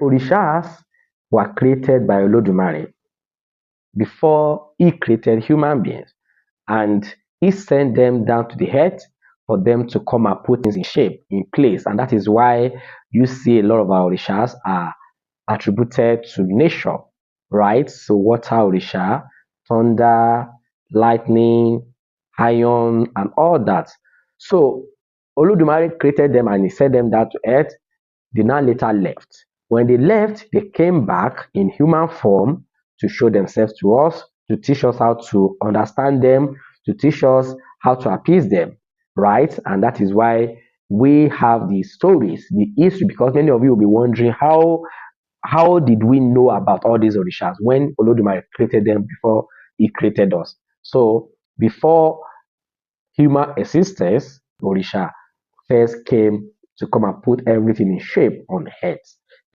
Orishas were created by Olodumare before he created human beings, and he sent them down to the earth for them to come and put things in shape, in place. And that is why you see a lot of our Orishas are attributed to nature, right? So water Orisha, thunder, lightning, iron, and all that. So Olodumare created them and he sent them down to earth. They now later left. When they left, they came back in human form to show themselves to us, to teach us how to understand them, to teach us how to appease them, right? And that is why we have the stories, the history, because many of you will be wondering how did we know about all these orishas when Olodumare created them before he created us? So before human existence, Orisha first came to come and put everything in shape on earth.